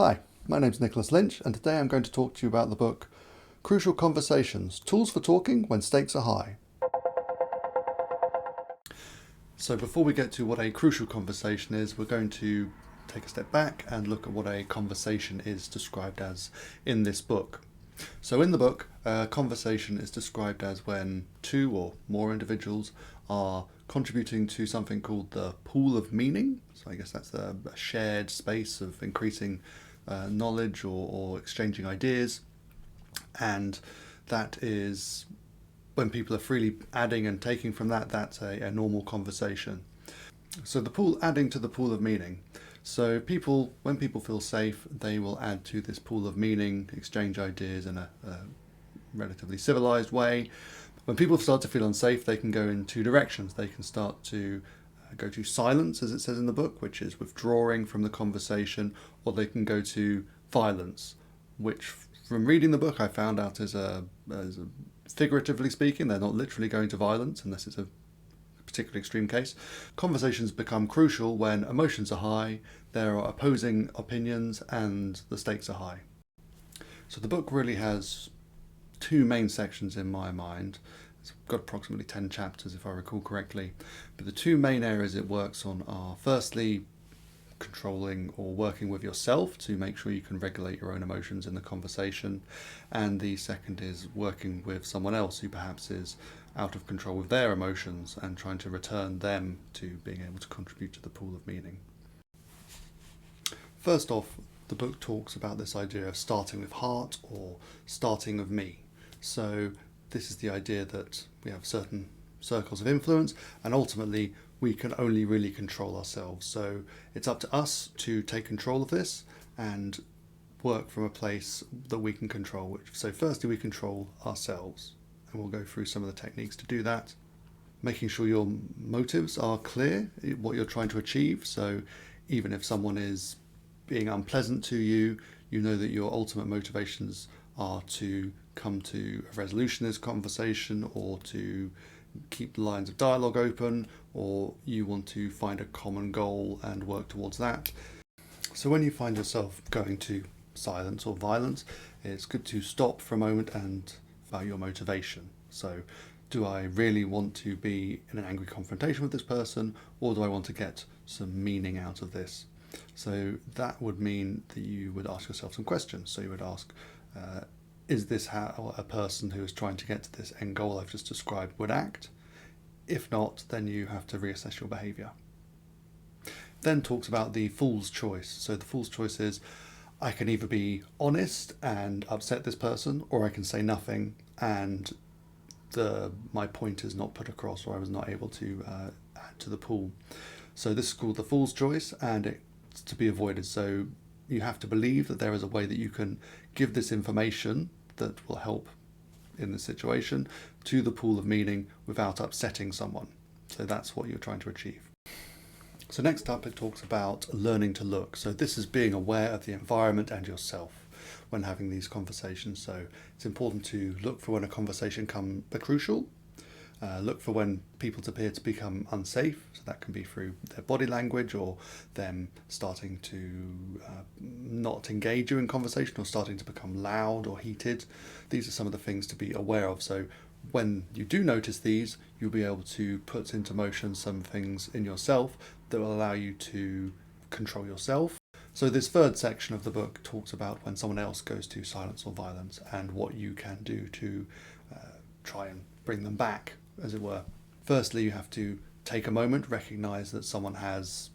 Hi, my name's Nicholas Lynch, and today I'm going to talk to you about the book Crucial Conversations, Tools for Talking When Stakes Are High. So before we get to what a crucial conversation is, we're going to take a step back and look at what a conversation is described as in this book. So in the book, a conversation is described as when two or more individuals are contributing to something called the pool of meaning. So I guess that's a shared space of increasing knowledge or exchanging ideas. And that is when people are freely adding and taking from that, that's a normal conversation. So the pool, adding to the pool of meaning. So people, when people feel safe, they will add to this pool of meaning, exchange ideas in a relatively civilized way. When people start to feel unsafe, they can go in two directions. They can start to go to silence, as it says in the book, which is withdrawing from the conversation, or they can go to violence, which from reading the book I found out is figuratively speaking, they're not literally going to violence unless it's a particularly extreme case. Conversations become crucial when emotions are high, there are opposing opinions, and the stakes are high. So the book really has two main sections in my mind. It's got approximately 10 chapters if I recall correctly, but the two main areas it works on are firstly controlling or working with yourself to make sure you can regulate your own emotions in the conversation, and the second is working with someone else who perhaps is out of control with their emotions and trying to return them to being able to contribute to the pool of meaning. First off, the book talks about this idea of starting with heart or starting with me. So this is the idea that we have certain circles of influence and ultimately we can only really control ourselves. So it's up to us to take control of this and work from a place that we can control. So firstly, we control ourselves, and we'll go through some of the techniques to do that. Making sure your motives are clear, what you're trying to achieve. So even if someone is being unpleasant to you, you know that your ultimate motivations are to come to a resolution in this conversation, or to keep the lines of dialogue open, or you want to find a common goal and work towards that. So when you find yourself going to silence or violence, it's good to stop for a moment and about your motivation. So do I really want to be in an angry confrontation with this person, or do I want to get some meaning out of this? So that would mean that you would ask yourself some questions. So you would ask, is this how a person who is trying to get to this end goal I've just described would act? If not, then you have to reassess your behaviour. Then talks about the fool's choice. So the fool's choice is, I can either be honest and upset this person, or I can say nothing and my point is not put across, or I was not able to add to the pool. So this is called the fool's choice, and it's to be avoided. So you have to believe that there is a way that you can give this information that will help in the situation to the pool of meaning without upsetting someone. So that's what you're trying to achieve. So next up it talks about learning to look. So this is being aware of the environment and yourself when having these conversations. So it's important to look for when a conversation becomes crucial. Look for when people appear to become unsafe. So that can be through their body language, or them starting to not engage you in conversation, or starting to become loud or heated. These are some of the things to be aware of. So when you do notice these, you'll be able to put into motion some things in yourself that will allow you to control yourself. So this third section of the book talks about when someone else goes to silence or violence and what you can do to try and bring them back, as it were. Firstly, you have to take a moment, recognize that someone has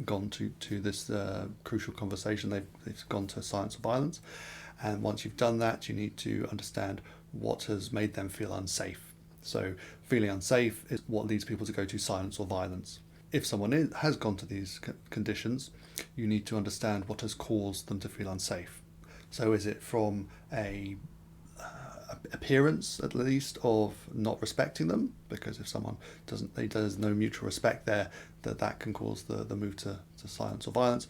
gone to this crucial conversation, they've gone to silence or violence, and once you've done that, you need to understand what has made them feel unsafe. So feeling unsafe is what leads people to go to silence or violence. If someone has gone to these conditions, you need to understand what has caused them to feel unsafe. So is it from a appearance, at least, of not respecting them? Because if someone there's no mutual respect there, that can cause the move to silence or violence.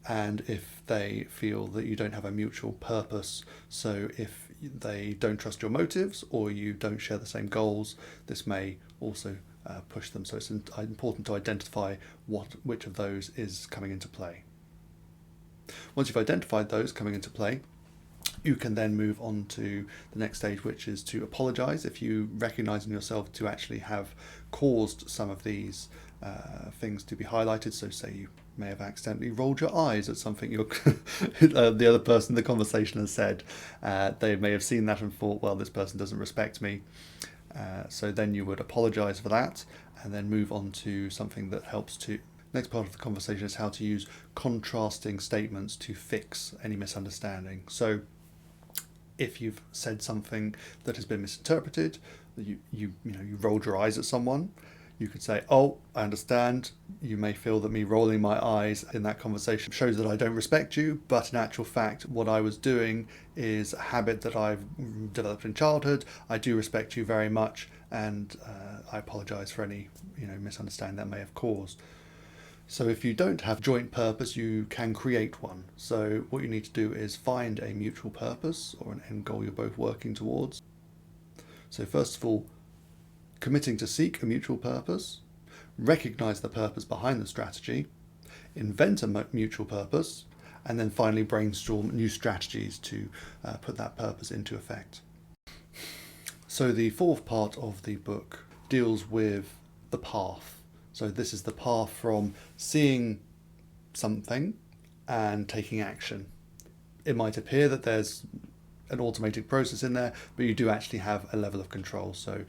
And if they feel that you don't have a mutual purpose, so if they don't trust your motives or you don't share the same goals, this may also push them. So it's important to identify which of those is coming into play. Once you've identified those coming into play, you can then move on to the next stage, which is to apologize if you recognize in yourself to actually have caused some of these things to be highlighted. So say you may have accidentally rolled your eyes at something the other person in the conversation has said. They may have seen that and thought, well, this person doesn't respect me. So then you would apologize for that and then move on to something that helps to... Next part of the conversation is how to use contrasting statements to fix any misunderstanding. So if you've said something that has been misinterpreted, you rolled your eyes at someone, you could say, oh, I understand. You may feel that me rolling my eyes in that conversation shows that I don't respect you, but in actual fact, what I was doing is a habit that I've developed in childhood. I do respect you very much, and I apologize for any misunderstanding that may have caused. So if you don't have joint purpose, you can create one. So what you need to do is find a mutual purpose or an end goal you're both working towards. So first of all, committing to seek a mutual purpose, recognize the purpose behind the strategy, invent a mutual purpose, and then finally brainstorm new strategies to put that purpose into effect. So the fourth part of the book deals with the path. So this is the path from seeing something and taking action. It might appear that there's an automated process in there, but you do actually have a level of control. So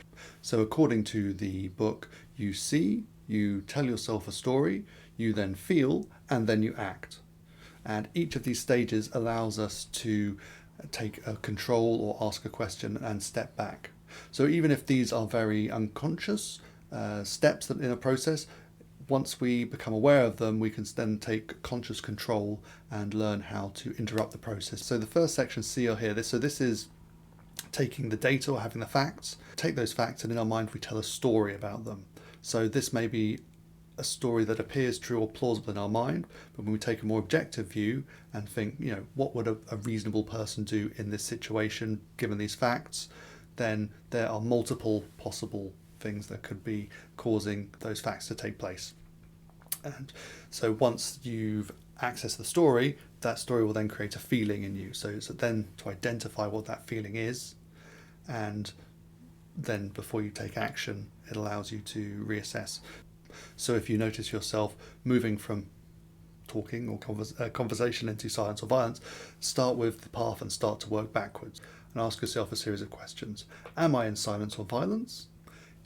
according to the book, you see, you tell yourself a story, you then feel, and then you act. And each of these stages allows us to take a control or ask a question and step back. So even if these are very unconscious steps that in a process, once we become aware of them, we can then take conscious control and learn how to interrupt the process. So the first section, see or hear. This is taking the data or having the facts, take those facts, and in our mind we tell a story about them. So this may be a story that appears true or plausible in our mind, but when we take a more objective view and think, what would a reasonable person do in this situation given these facts, then there are multiple possible things that could be causing those facts to take place. And so once you've accessed the story, that story will then create a feeling in you. So then to identify what that feeling is, and then before you take action, it allows you to reassess. So if you notice yourself moving from talking or conversation into silence or violence, start with the path and start to work backwards and ask yourself a series of questions. Am I in silence or violence?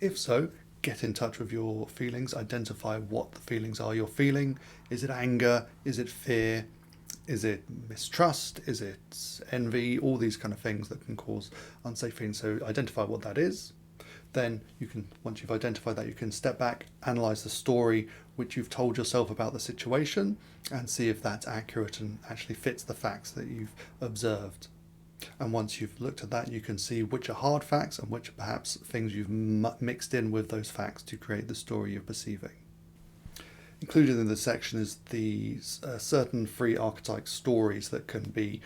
If so, get in touch with your feelings, identify what the feelings are you're feeling. Is it anger? Is it fear? Is it mistrust? Is it envy? All these kind of things that can cause unsafe feelings. So identify what that is. Then you can, once you've identified that, you can step back, analyze the story which you've told yourself about the situation, and see if that's accurate and actually fits the facts that you've observed. And once you've looked at that, you can see which are hard facts and which are perhaps things you've mixed in with those facts to create the story you're perceiving. Included in this section is these certain free archetype stories that can be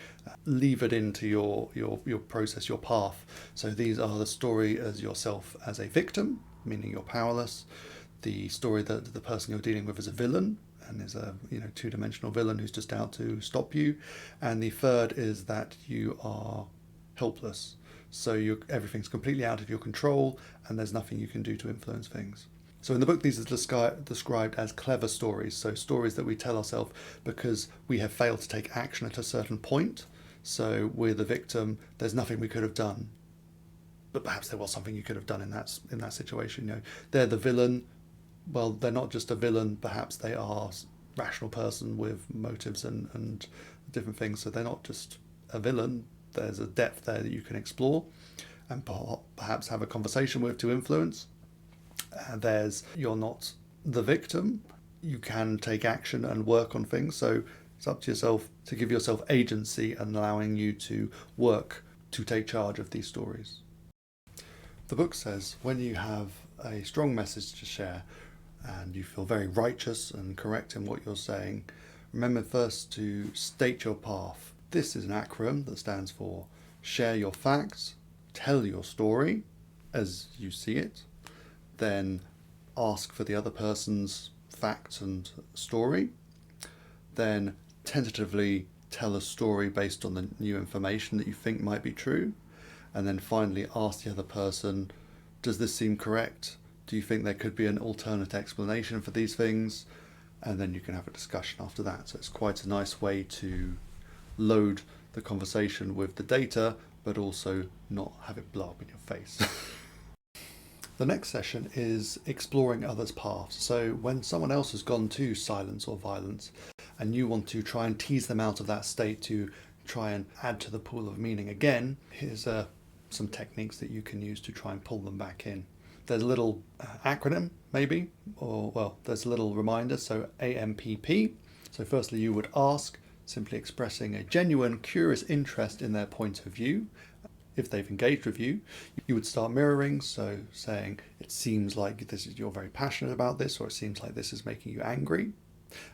levered into your process, your path. So these are the story as yourself as a victim, meaning you're powerless, the story that the person you're dealing with is a villain, and is a two-dimensional villain who's just out to stop you, and the third is that you are helpless, so everything's completely out of your control and there's nothing you can do to influence things. So in the book, these are described as clever stories, so stories that we tell ourselves because we have failed to take action at a certain point. So we're the victim, there's nothing we could have done, but perhaps there was something you could have done in that situation. They're the villain. Well, they're not just a villain, perhaps they are a rational person with motives and different things. So they're not just a villain, there's a depth there that you can explore and perhaps have a conversation with to influence. You're not the victim, you can take action and work on things. So it's up to yourself to give yourself agency and allowing you to work to take charge of these stories. The book says when you have a strong message to share, and you feel very righteous and correct in what you're saying, remember first to state your path. This is an acronym that stands for share your facts, tell your story as you see it, then ask for the other person's facts and story, then tentatively tell a story based on the new information that you think might be true, and then finally ask the other person, does this seem correct? Do you think there could be an alternate explanation for these things? And then you can have a discussion after that. So it's quite a nice way to load the conversation with the data, but also not have it blow up in your face. The next session is exploring others' paths. So when someone else has gone to silence or violence and you want to try and tease them out of that state to try and add to the pool of meaning again, here's some techniques that you can use to try and pull them back in. There's a little acronym, maybe, or well, there's a little reminder, so AMPP. So firstly, you would ask, simply expressing a genuine, curious interest in their point of view. If they've engaged with you, you would start mirroring, so saying, it seems like you're very passionate about this, or it seems like this is making you angry.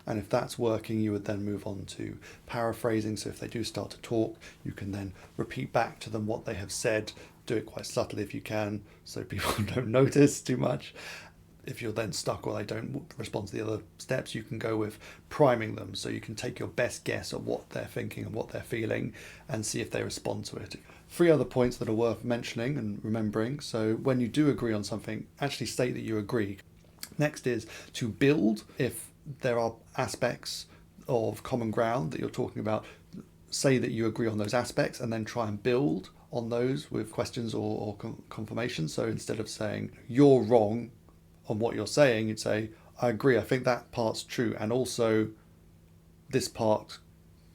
And if that's working, you would then move on to paraphrasing. So if they do start to talk, you can then repeat back to them what they have said. Do it quite subtly if you can, so people don't notice too much. If you're then stuck or they don't respond to the other steps, you can go with priming them. So you can take your best guess at what they're thinking and what they're feeling and see if they respond to it. 3 other points that are worth mentioning and remembering. So when you do agree on something, actually state that you agree. Next is to build. If there are aspects of common ground that you're talking about, say that you agree on those aspects and then try and build on those with questions or confirmation. So instead of saying you're wrong on what you're saying, you'd say, I agree, I think that part's true, and also this part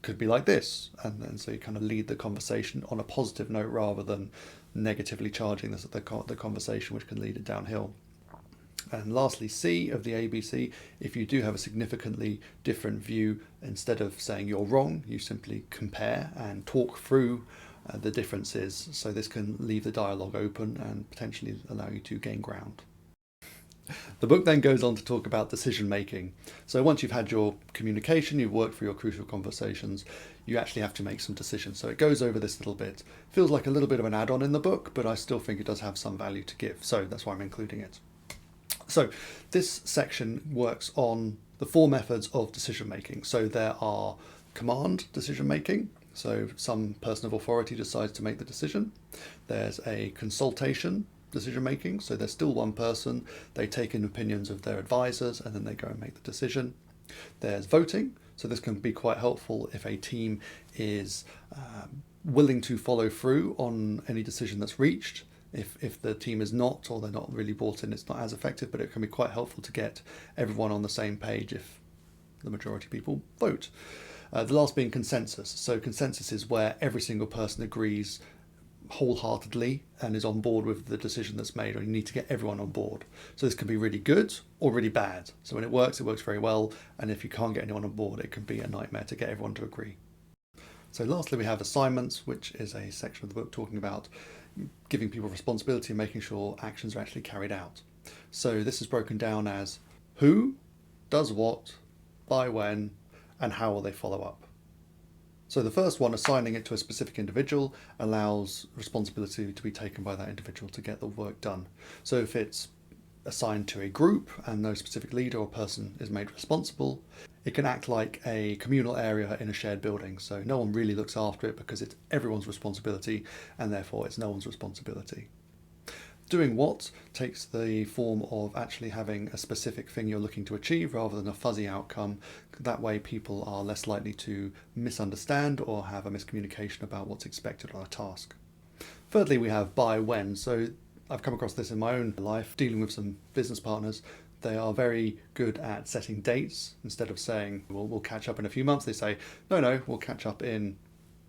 could be like this. And then so you kind of lead the conversation on a positive note rather than negatively charging the conversation, which can lead it downhill. And lastly, C of the ABC, if you do have a significantly different view, instead of saying you're wrong, you simply compare and talk through the differences. So this can leave the dialogue open and potentially allow you to gain ground. The book then goes on to talk about decision making. So once you've had your communication, you've worked through your crucial conversations, you actually have to make some decisions. So it goes over this little bit. Feels like a little bit of an add-on in the book, but I still think it does have some value to give. So that's why I'm including it. So this section works on the 4 methods of decision making. So there are command decision making. So some person of authority decides to make the decision. There's a consultation decision making. So there's still one person, they take in opinions of their advisors and then they go and make the decision. There's voting. So this can be quite helpful if a team is willing to follow through on any decision that's reached. If the team is not, or they're not really bought in, it's not as effective, but it can be quite helpful to get everyone on the same page if the majority of people vote. The last being consensus. So consensus is where every single person agrees wholeheartedly and is on board with the decision that's made, or you need to get everyone on board. So this can be really good or really bad. So when it works very well, and if you can't get anyone on board, it can be a nightmare to get everyone to agree. So lastly, we have assignments, which is a section of the book talking about giving people responsibility and making sure actions are actually carried out. So this is broken down as who does what, by when, and how will they follow up. So the first one, assigning it to a specific individual, allows responsibility to be taken by that individual to get the work done. So if it's assigned to a group and no specific leader or person is made responsible, it can act like a communal area in a shared building. So no one really looks after it because it's everyone's responsibility, and therefore it's no one's responsibility. Doing what takes the form of actually having a specific thing you're looking to achieve rather than a fuzzy outcome. That way people are less likely to misunderstand or have a miscommunication about what's expected on a task. Thirdly, we have by when. So I've come across this in my own life, dealing with some business partners. They are very good at setting dates. Instead of saying, well, we'll catch up in a few months, they say, no, we'll catch up in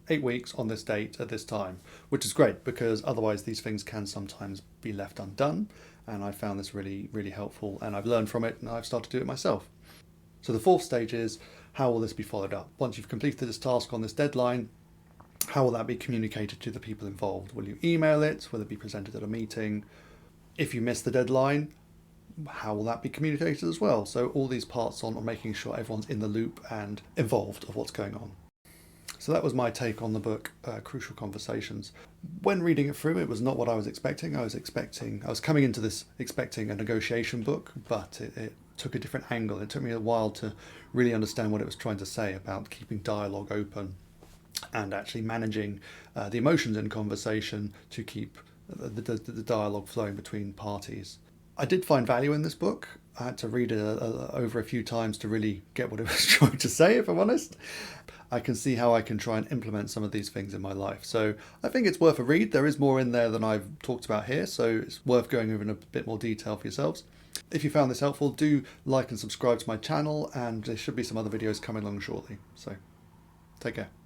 8 weeks on this date at this time, which is great because otherwise these things can sometimes be left undone. And I found this really, really helpful, and I've learned from it and I've started to do it myself. So the 4th stage is, how will this be followed up? Once you've completed this task on this deadline, how will that be communicated to the people involved? Will you email it? Will it be presented at a meeting? If you miss the deadline, how will that be communicated as well? So all these parts on making sure everyone's in the loop and involved of what's going on. So that was my take on the book, Crucial Conversations. When reading it through, it was not what I was expecting. I was coming into this expecting a negotiation book, but it took a different angle. It took me a while to really understand what it was trying to say about keeping dialogue open and actually managing the emotions in conversation to keep the dialogue flowing between parties. I did find value in this book. I had to read it over a few times to really get what it was trying to say, if I'm honest. I can see how I can try and implement some of these things in my life. So I think it's worth a read. There is more in there than I've talked about here, so it's worth going over in a bit more detail for yourselves. If you found this helpful, do like and subscribe to my channel, and there should be some other videos coming along shortly. So take care.